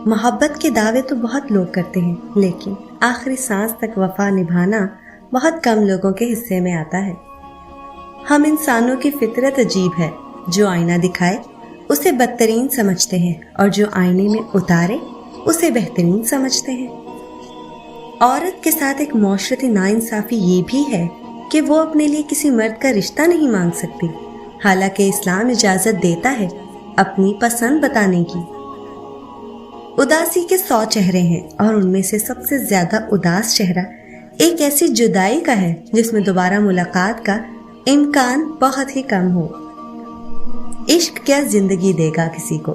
محبت کے دعوے تو بہت لوگ کرتے ہیں، لیکن آخری سانس تک وفا نبھانا بہت کم لوگوں کے حصے میں آتا ہے۔ ہم انسانوں کی فطرت عجیب ہے، جو آئینہ دکھائے اسے بدترین سمجھتے ہیں اور جو آئینے میں اتارے اسے بہترین سمجھتے ہیں۔ عورت کے ساتھ ایک معاشرتی ناانصافی یہ بھی ہے کہ وہ اپنے لیے کسی مرد کا رشتہ نہیں مانگ سکتی، حالانکہ اسلام اجازت دیتا ہے اپنی پسند بتانے کی۔ اداسی کے 100 چہرے ہیں اور ان میں سے سب سے زیادہ اداس چہرہ ایک ایسی جدائی کا ہے جس میں دوبارہ ملاقات کا امکان بہت ہی کم ہو۔ عشق کیا زندگی دے گا کسی کو،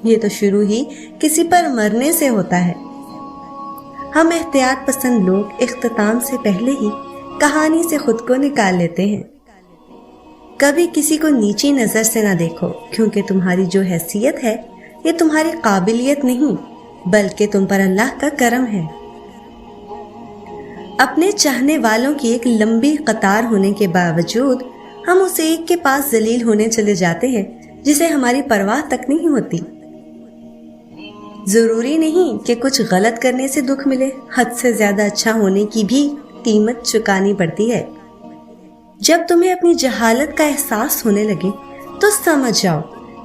یہ تو شروع ہی کسی پر مرنے سے ہوتا ہے۔ ہم احتیاط پسند لوگ اختتام سے پہلے ہی کہانی سے خود کو نکال لیتے ہیں۔ کبھی کسی کو نیچی نظر سے نہ دیکھو، کیونکہ تمہاری جو حیثیت ہے یہ تمہاری قابلیت نہیں بلکہ تم پر اللہ کا کرم ہے۔ اپنے چاہنے والوں کی ایک لمبی قطار ہونے کے باوجود ہم اس ایک کے پاس ذلیل ہونے چلے جاتے ہیں جسے ہماری پرواہ تک نہیں ہوتی۔ ضروری نہیں کہ کچھ غلط کرنے سے دکھ ملے، حد سے زیادہ اچھا ہونے کی بھی قیمت چکانی پڑتی ہے۔ جب تمہیں اپنی جہالت کا احساس ہونے لگے تو سمجھ جاؤ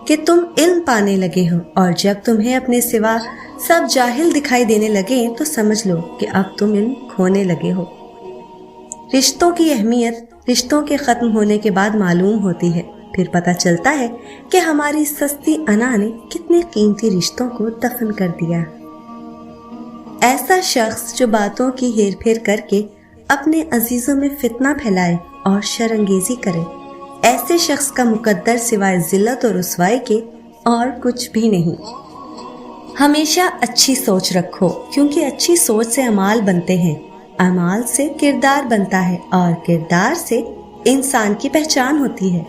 کہ تم علم پانے لگے ہو، اور جب تمہیں اپنے سوا سب جاہل دکھائی دینے لگے تو سمجھ لو کہ اب تم علم کھونے لگے ہو۔ رشتوں کی اہمیت رشتوں کے ختم ہونے کے بعد معلوم ہوتی ہے، پھر پتہ چلتا ہے کہ ہماری سستی انا نے کتنے قیمتی رشتوں کو دفن کر دیا۔ ایسا شخص جو باتوں کی ہیر پھیر کر کے اپنے عزیزوں میں فتنہ پھیلائے اور شرانگیزی کرے، ایسے شخص کا مقدر سوائے ذلت اور رسوائی کے اور کچھ بھی نہیں۔ ہمیشہ اچھی سوچ رکھو، کیونکہ اچھی سوچ سے اعمال بنتے ہیں، اعمال سے کردار بنتا ہے اور کردار سے انسان کی پہچان ہوتی ہے۔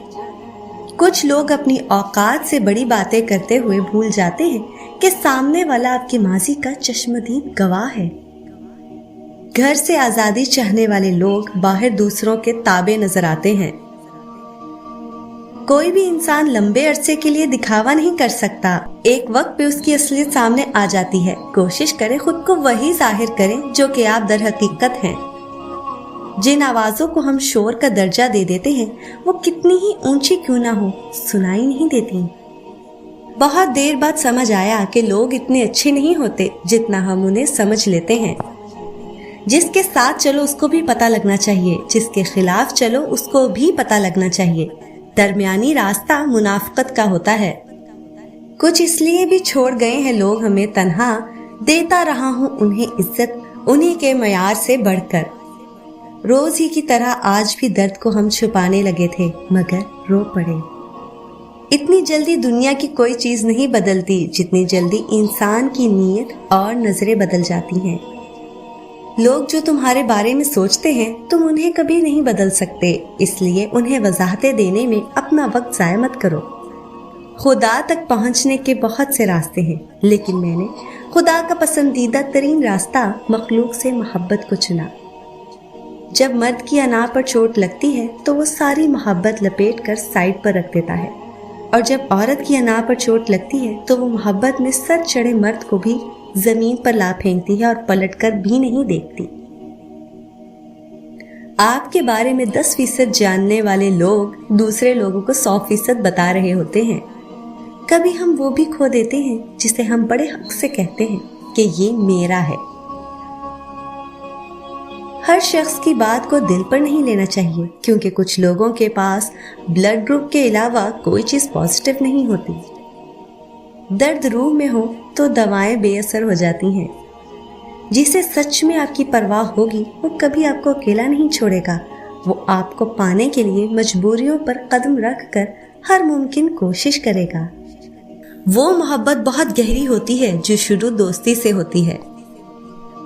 کچھ لوگ اپنی اوقات سے بڑی باتیں کرتے ہوئے بھول جاتے ہیں کہ سامنے والا آپ کے ماضی کا چشمدید گواہ ہے۔ گھر سے آزادی چاہنے والے لوگ باہر دوسروں کے تابع نظر آتے ہیں۔ کوئی بھی انسان لمبے عرصے کے لیے دکھاوا نہیں کر سکتا، ایک وقت پہ اس کی اصلیت سامنے آ جاتی ہے۔ کوشش کریں خود کو وہی ظاہر کریں جو کہ آپ در حقیقت ہیں۔ جن آوازوں کو ہم شور کا درجہ دے دیتے ہیں وہ کتنی ہی اونچی کیوں نہ ہو، سنائی نہیں دیتی۔ بہت دیر بعد سمجھ آیا کہ لوگ اتنے اچھے نہیں ہوتے جتنا ہم انہیں سمجھ لیتے ہیں۔ جس کے ساتھ چلو اس کو بھی پتہ لگنا چاہیے، جس کے خلاف چلو اس کو بھی پتہ لگنا چاہیے۔ درمیانی راستہ منافقت کا ہوتا ہے۔ کچھ اس لیے بھی چھوڑ گئے ہیں لوگ ہمیں تنہا، دیتا رہا ہوں انہیں عزت انہی کے معیار سے بڑھ کر۔ روز ہی کی طرح آج بھی درد کو ہم چھپانے لگے تھے، مگر رو پڑے۔ اتنی جلدی دنیا کی کوئی چیز نہیں بدلتی جتنی جلدی انسان کی نیت اور نظریں بدل جاتی ہیں۔ لوگ جو تمہارے بارے میں سوچتے ہیں تم انہیں کبھی نہیں بدل سکتے، اس لیے انہیں وضاحتیں دینے میں اپنا وقت ضائع مت کرو۔ خدا تک پہنچنے کے بہت سے راستے ہیں، لیکن میں نے خدا کا پسندیدہ ترین راستہ مخلوق سے محبت کو چنا۔ جب مرد کی انا پر چوٹ لگتی ہے تو وہ ساری محبت لپیٹ کر سائڈ پر رکھ دیتا ہے، اور جب عورت کی انا پر چوٹ لگتی ہے تو وہ محبت میں سر چڑھے مرد کو بھی زمین پر لا پھینکتی ہے اور پلٹ کر بھی نہیں دیکھتی۔ آپ کے بارے میں 10% جاننے والے لوگ دوسرے لوگوں کو 100% بتا رہے ہوتے ہیں۔ کبھی ہم وہ بھی کھو دیتے ہیں جسے ہم بڑے حق سے کہتے ہیں کہ یہ میرا ہے۔ ہر شخص کی بات کو دل پر نہیں لینا چاہیے، کیونکہ کچھ لوگوں کے پاس بلڈ گروپ کے علاوہ کوئی چیز پازیٹیو نہیں ہوتی۔ درد روح میں ہو تو دوائیں بے اثر ہو جاتی ہیں۔ جسے سچ میں آپ کی پرواہ ہوگی وہ کبھی آپ کو اکیلا نہیں چھوڑے گا، وہ آپ کو پانے کے لیے مجبوریوں پر قدم رکھ کر ہر ممکن کوشش کرے گا۔ وہ محبت بہت گہری ہوتی ہے جو شروع دوستی سے ہوتی ہے۔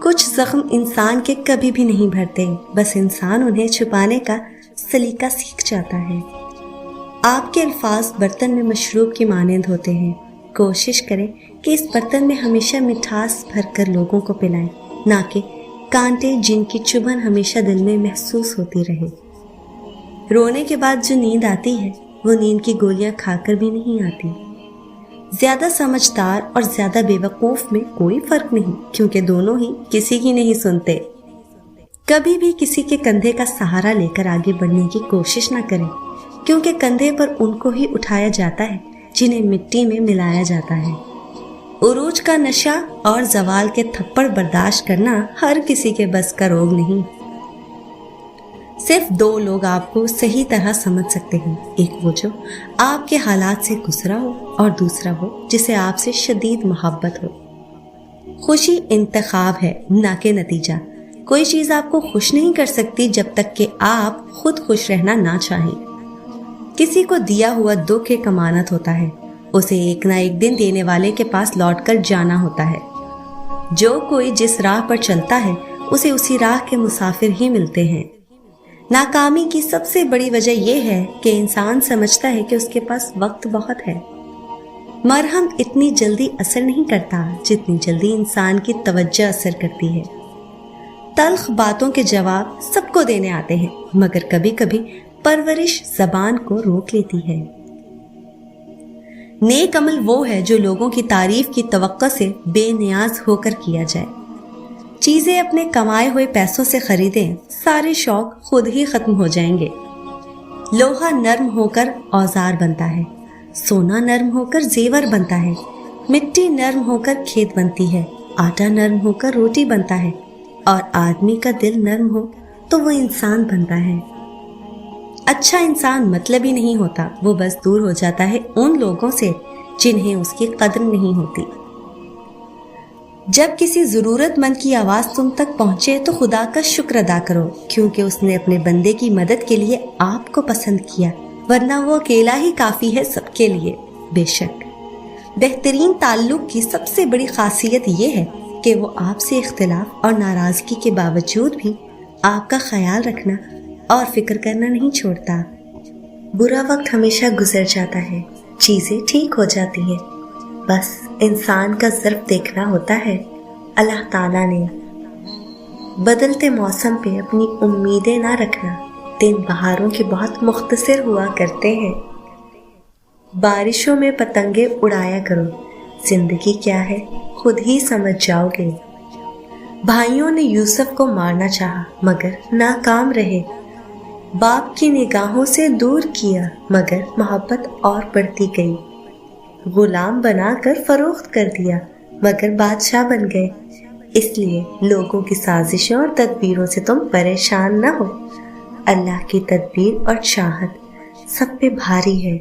کچھ زخم انسان کے کبھی بھی نہیں بھرتے، بس انسان انہیں چھپانے کا سلیقہ سیکھ جاتا ہے۔ آپ کے الفاظ برتن میں مشروب کی مانند ہوتے ہیں، کوشش کریں کہ اس برتن میں ہمیشہ مٹھاس بھر کر لوگوں کو پلائیں، نہ کہ کانٹے جن کی چبھن ہمیشہ دل میں محسوس ہوتی رہے۔ رونے کے بعد جو نیند آتی ہے وہ نیند کی گولیاں کھا کر بھی نہیں آتی۔ زیادہ سمجھدار اور زیادہ بے وقوف میں کوئی فرق نہیں، کیونکہ دونوں ہی کسی کی نہیں سنتے۔ کبھی بھی کسی کے کندھے کا سہارا لے کر آگے بڑھنے کی کوشش نہ کریں، کیونکہ کندھے پر ان کو ہی اٹھایا جاتا ہے جنہیں مٹی میں ملایا جاتا ہے۔ عروج کا نشہ اور زوال کے تھپڑ برداشت کرنا ہر کسی کے بس کا روگ نہیں۔ صرف دو لوگ آپ کو صحیح طرح سمجھ سکتے ہیں، ایک وہ جو آپ کے حالات سے گزرا ہو اور دوسرا وہ جسے آپ سے شدید محبت ہو۔ خوشی انتخاب ہے نہ کہ نتیجہ۔ کوئی چیز آپ کو خوش نہیں کر سکتی جب تک کہ آپ خود خوش رہنا نہ چاہیں۔ کسی کو دیا ہوا دکھ ایک امانت ہوتا ہے، اسے ایک نہ ایک دن دینے والے کے پاس لوٹ کر جانا ہوتا ہے۔ جو کوئی جس راہ پر چلتا ہے اسے اسی راہ کے مسافر ہی ملتے ہیں۔ ناکامی کی سب سے بڑی وجہ یہ ہے کہ انسان سمجھتا ہے کہ اس کے پاس وقت بہت ہے۔ مرہم اتنی جلدی اثر نہیں کرتا جتنی جلدی انسان کی توجہ اثر کرتی ہے۔ تلخ باتوں کے جواب سب کو دینے آتے ہیں، مگر کبھی کبھی پرورش زبان کو روک لیتی ہے۔ نیک عمل وہ ہے جو لوگوں کی تعریف کی توقع سے بے نیاز ہو کر کیا جائے۔ چیزیں اپنے کمائے ہوئے پیسوں سے خریدیں، سارے شوق خود ہی ختم ہو جائیں گے۔ لوہا نرم ہو کر اوزار بنتا ہے، سونا نرم ہو کر زیور بنتا ہے، مٹی نرم ہو کر کھیت بنتی ہے، آٹا نرم ہو کر روٹی بنتا ہے، اور آدمی کا دل نرم ہو تو وہ انسان بنتا ہے۔ اچھا انسان مطلب ہی نہیں ہوتا، وہ بس دور ہو جاتا ہے ان لوگوں سے جنہیں اس کی قدر نہیں ہوتی۔ جب کسی ضرورت مند کی آواز تم تک پہنچے تو خدا کا شکر ادا کرو، کیونکہ اس نے اپنے بندے کی مدد کے لیے آپ کو پسند کیا، ورنہ وہ اکیلا ہی کافی ہے سب کے لیے۔ بے شک بہترین تعلق کی سب سے بڑی خاصیت یہ ہے کہ وہ آپ سے اختلاف اور ناراضگی کے باوجود بھی آپ کا خیال رکھنا اور فکر کرنا نہیں چھوڑتا۔ برا وقت ہمیشہ گزر جاتا ہے، چیزیں ٹھیک ہو جاتی ہیں، بس انسان کا ظرف دیکھنا ہوتا ہے۔ اللہ تعالیٰ نے بدلتے موسم پہ اپنی امیدیں نہ رکھنا، دن بہاروں کے بہت مختصر ہوا کرتے ہیں۔ بارشوں میں پتنگیں اڑایا کرو، زندگی کیا ہے خود ہی سمجھ جاؤ گے۔ بھائیوں نے یوسف کو مارنا چاہا مگر ناکام رہے، باپ کی نگاہوں سے دور کیا مگر محبت اور بڑھتی گئی، غلام بنا کر فروخت کر دیا مگر بادشاہ بن گئے۔ اس لیے لوگوں کی سازشوں اور تدبیروں سے تم پریشان نہ ہو، اللہ کی تدبیر اور چاہت سب پہ بھاری ہے۔